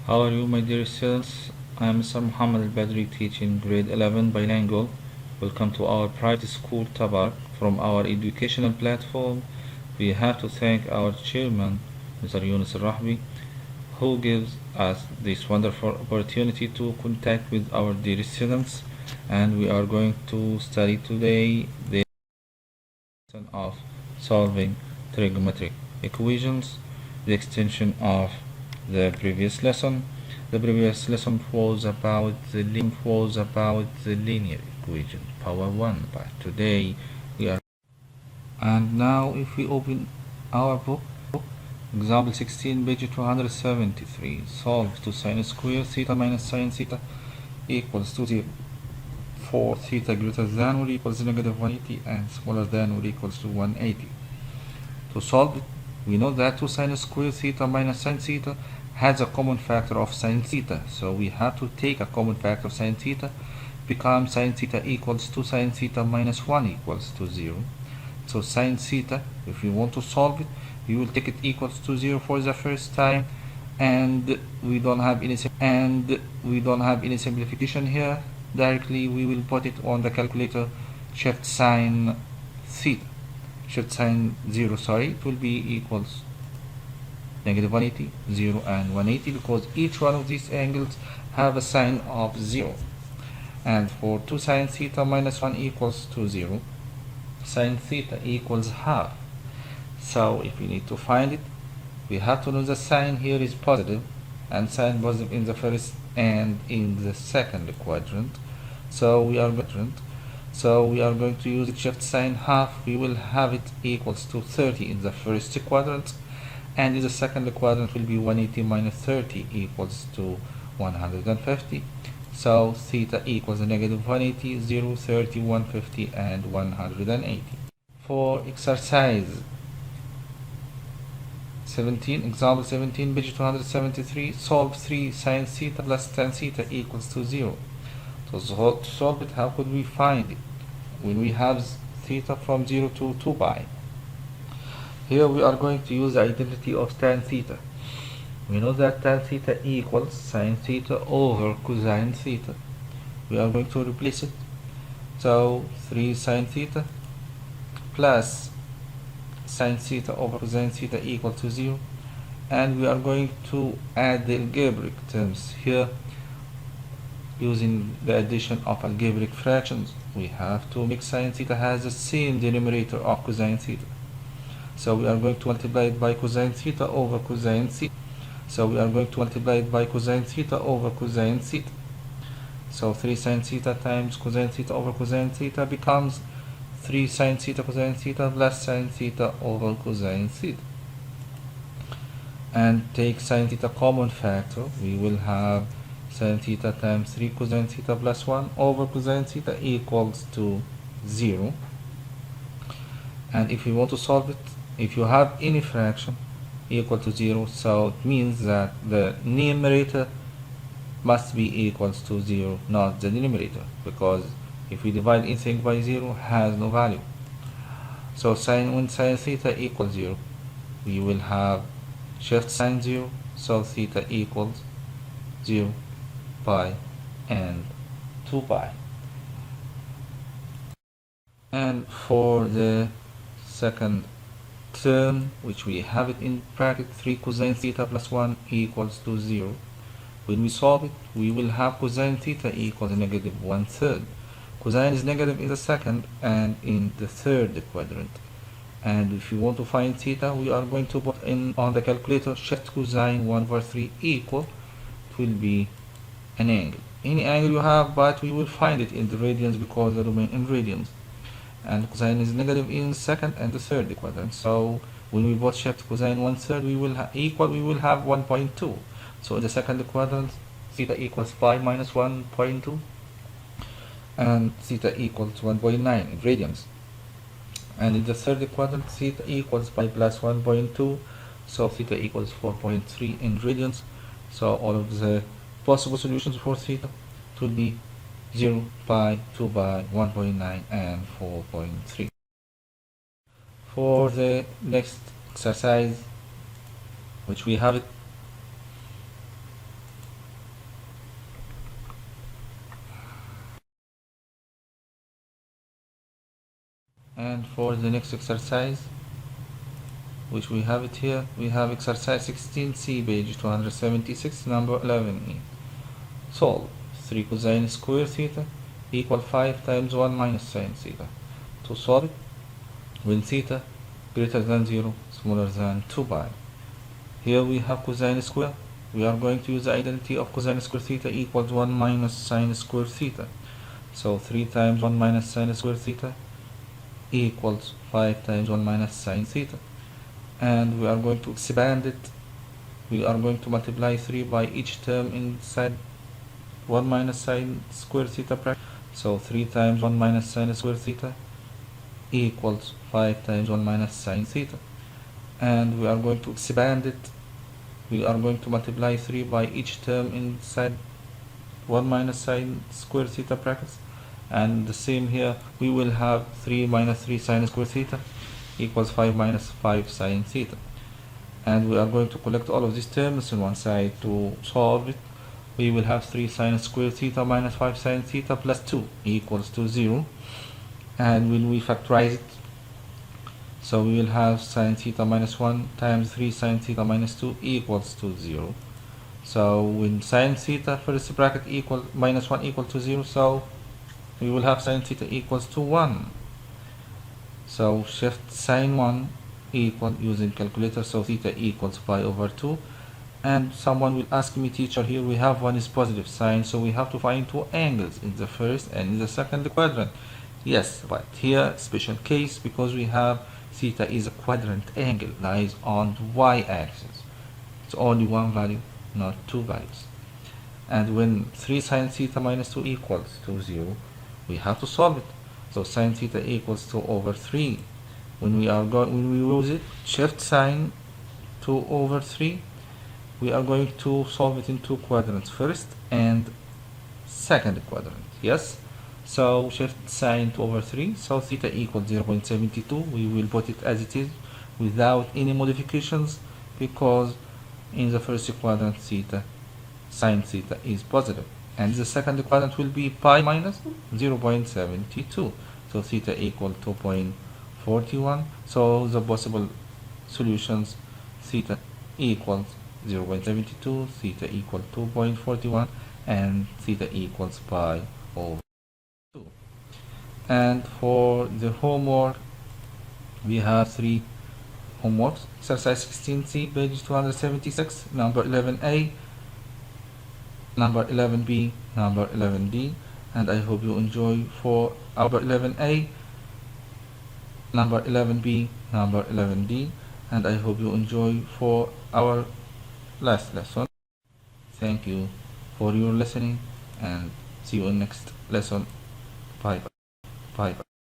How are you, my dear students? I am Mr. Mohammed Albadry, teaching grade 11 bilingual. Welcome to our private school Tabarak. From our educational platform, we have to thank our chairman, Mr. Yunus Rahbi, who gives us this wonderful opportunity to contact with our dear students. And we are going to study today the lesson of solving trigonometric equations, the extension of the previous lesson. The previous lesson was about the linear equation power 1, but today we are. And now if we open our book, example 16, page 273, solve to sine square theta minus sine theta equals to 0 for theta greater than or equals negative 180 and smaller than or equals to 180. To solve it, we know that 2 sine square theta minus sine theta has a common factor of sine theta, so we have to take a common factor of sine theta, become sine theta equals 2 sine theta minus 1 equals to 0. So sine theta, if we want to solve it, we will take it equals to 0 for the first time, and we don't have any simplification here. Directly we will put it on the calculator, shift sine theta, shift sine 0, sorry, it will be equals negative 180, 0 and 180, because each one of these angles have a sine of 0. And for 2 sine theta minus 1 equals to 0, sine theta equals half. So if we need to find it, we have to know the sign here is positive, and sign positive in the first and in the second quadrant. So we are going to use the shift sine half. We will have it equals to 30 in the first quadrant, and in the second quadrant will be 180 minus 30 equals to 150. So theta equals negative 180, 0, 30, 150, and 180. For exercise 17, example 17, page 273, solve 3 sine theta plus tan theta equals to 0. To solve it, how could we find it when we have theta from 0 to 2 pi? Here we are going to use the identity of tan theta. We know that tan theta equals sine theta over cosine theta. We are going to replace it. So 3 sine theta plus sine theta over cosine theta equal to 0. And we are going to add the algebraic terms here. Using the addition of algebraic fractions, we have to make sine theta has the same denominator of cosine theta. So we are going to multiply it by cosine theta over cosine theta. So we are going to multiply it by cosine theta over cosine theta. So 3 sine theta times cosine theta over cosine theta becomes 3 sine theta cosine theta plus sine theta over cosine theta. And take sine theta common factor, we will have sine theta times 3 cosine theta plus 1 over cosine theta equals to 0. And if we want to solve it, if you have any fraction equal to 0, so it means that the numerator must be equals to 0, not the denominator, because if we divide anything by 0, has no value. So when sine theta equals 0, we will have shift sine 0, so theta equals 0, pi, and 2 pi. And for the second term, which we have it in bracket, 3 cosine theta plus 1 equals to 0. When we solve it, we will have cosine theta equals negative 1/3. Cosine is negative in the second and in the third quadrant. And if you want to find theta, we are going to put in on the calculator shift cosine 1/3 equal, it will be an angle. Any angle you have, but we will find it in the radians because the domain in radians. And cosine is negative in the second and the third quadrant. So when we both shift cosine 1/3, we will have 1.2. So in the second quadrant, theta equals pi minus 1.2, and theta equals 1.9 in radians. And in the third quadrant, theta equals pi plus 1.2, so theta equals 4.3 in radians. So all of the possible solutions for theta will be 0, pi, 2 pi, 1.9, and 4.3. For the next exercise, which we have it And for the next exercise, which we have it here, we have exercise 16C, page 276, number 11. Solve 3 cosine square theta equal 5 times 1 minus sine theta. To solve it, when theta greater than 0, smaller than 2 pi. Here we have cosine square. We are going to use the identity of cosine square theta equals 1 minus sine square theta. So 3 times 1 minus sine square theta equals 5 times 1 minus sine theta. And we are going to expand it. We are going to multiply 3 by each term inside 1 minus sine square theta bracket. So 3 times 1 minus sine square theta equals 5 times 1 minus sine theta. And we are going to expand it. We are going to multiply 3 by each term inside 1 minus sine square theta brackets. And the same here, we will have 3 minus 3 sine square theta equals 5 minus 5 sine theta. And we are going to collect all of these terms on one side to solve it. We will have 3 sine square theta minus 5 sine theta plus 2 equals to 0. And when we factorize it, so we will have sine theta minus 1 times 3 sine theta minus 2 equals to 0. So when sine theta first bracket equal minus 1 equal to 0, so we will have sine theta equals to 1. So shift sine 1 equal using calculator, so theta equals pi over 2. And someone will ask me, teacher, here we have one is positive sign, so we have to find two angles in the first and in the second quadrant. Yes, but here special case, because we have theta is a quadrant angle, lies on the y-axis. It's only one value, not two values. And when 3 sine theta minus 2 equals to 0, we have to solve it. So sine theta equals 2 over 3. When we use it, shift sine 2 over 3, we are going to solve it in two quadrants, first and second quadrant. Yes, so shift sine 2 over 3, so theta equals 0.72. We will put it as it is without any modifications, because in the first quadrant theta, sine theta is positive, and the second quadrant will be pi minus 0.72, so theta equal 2.41. So the possible solutions, theta equals 0.72, theta equal 2.41, and theta equals pi over 2. And for the homework, we have 3 homeworks. Exercise 16C, page 276, number 11A, number 11B, number 11D, and I hope you enjoy for our 11A, number 11B, number 11D, and I hope you enjoy for our last lesson. Thank you for your listening, and see you in next lesson. Bye bye. Bye bye.